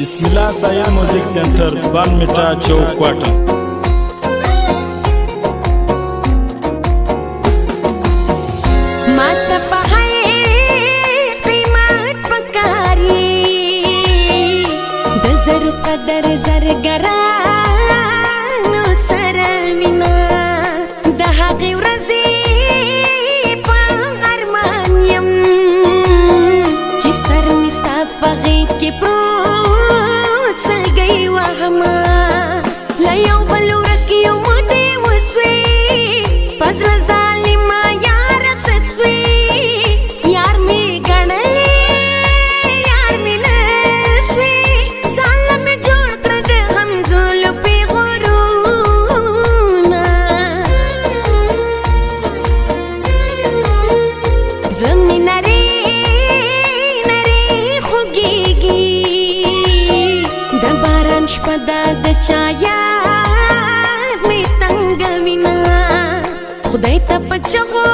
बिस्मिल्लाह साहिल music centre बनमिटा चौक क्वार्टर। कदर जरगरा नो सरविना दहागी रजी पारमानियम जिसर मिस्ताफगी के प्रोत सल गई वहमा लायों बलू रखियों मुदे वस्वी पजल जालिमा यार सस्वी यार में गणले यार में नस्वी साल में जोड़ कर हम जुल पे गुरूना जमीन नरे नरे खुगीगी दबारान शपदा दचाया में तंगविना खुदाई तप चगो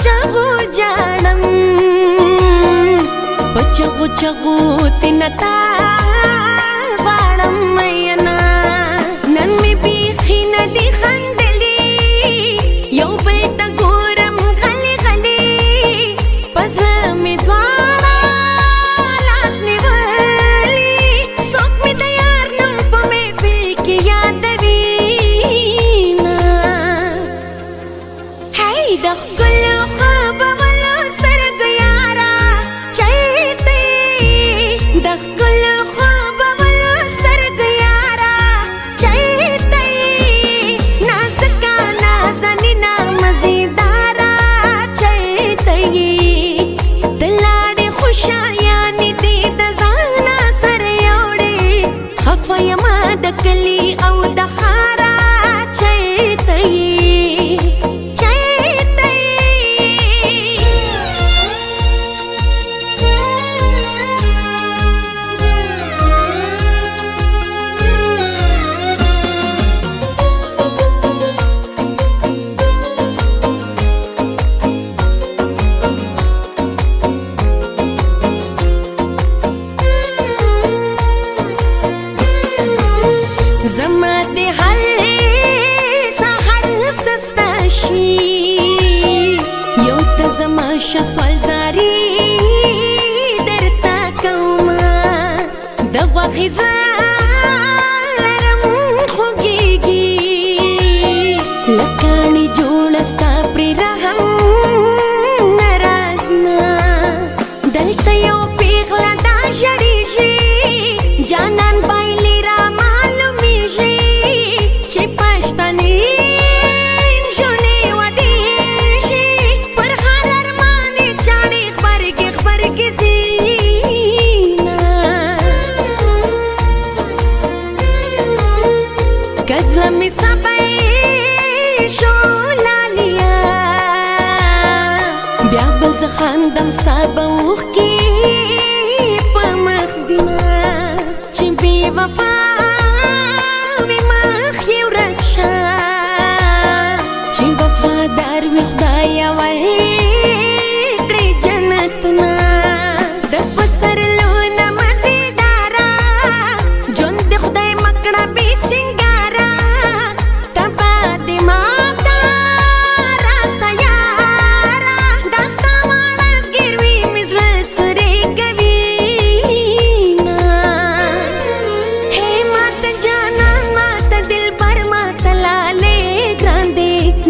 चगो जानम पचगो चगो तिनता वाड़म मैना नन में बीखी नदी खंडली यो बेटा गोरम गली गली पजला में द्वारा लास निवाली सोक में तैयार नुप में फिल की याद वीना है दख गुल्लो ख्वाब वाला सर गयारा चलते दख गुल्लो ख्वाब वाला सर गयारा चलते नाज़का नाज़नीना मज़ेदारा चलते दिलाड़े खुशायानी दीद जाना सर योड़े खफायमा दकली औ दखारा चलते زمادي هل سهر سستاشي يوت زماشا سوال زاري درتا كوما دوا خزالرم خوگيگي لكاني جوڑستا پري رحم نرازنا دلتا يو پیغلا دا جڑيجي جانان بايلي را गज़ल में सबई शोलालिया ब्या बज खानदम साबौख की पमखजिना चिबी वफा विमख युरक्षा चि वफादार वी खुदाया वल्कड़ी जन्नतना दपसर लोना मज़ेदारा जोन दे खुदाई मकड़ा भी सिंगा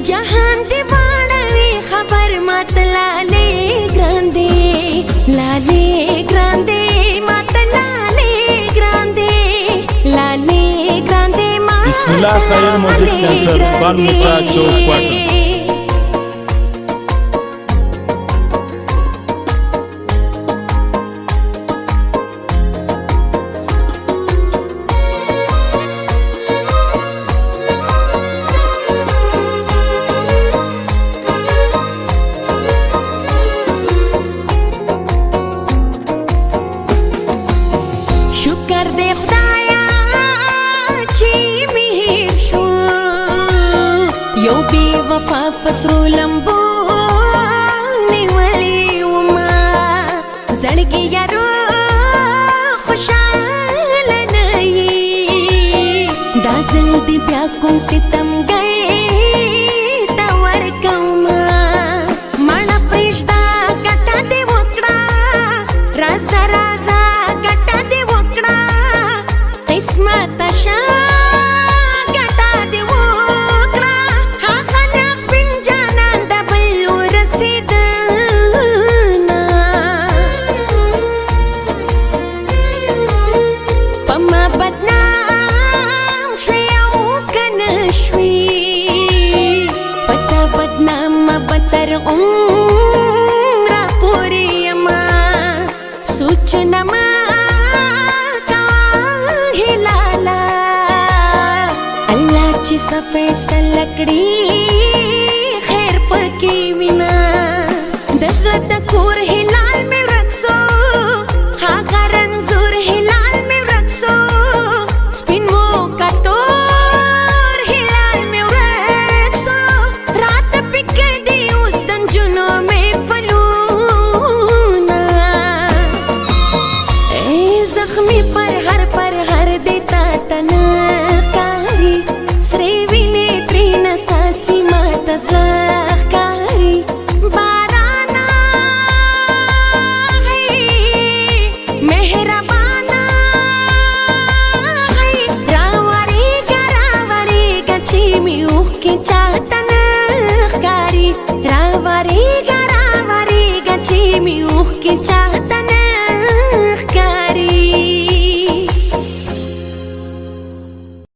जहान दीवाना वे खबर मत लाले ग्रांदे मत लाले ग्रांदे बिस्मिल्लाह साहिल म्यूजिक सेंटर बनमिटा चौक क्वार्टर। शुक्र दे खुदाया ची मिहिर शो यो बेवफा पसरो लंबो निवली उमा जड़गी यारो खुशा کوم ستم گئی تور کوما مانا پرشدا گټا دی وکړه رازا رازا گټا دی وکړه قسمت شا گټا دی وکړه هغه ناز بن جانان د بل ورسیدنا پما بدنام شوی او کنه شوی پتا بدنام بتر عمره پوری یما سوچنا ما چې فیصله کړي خیر پکې وینا د زړه ټکور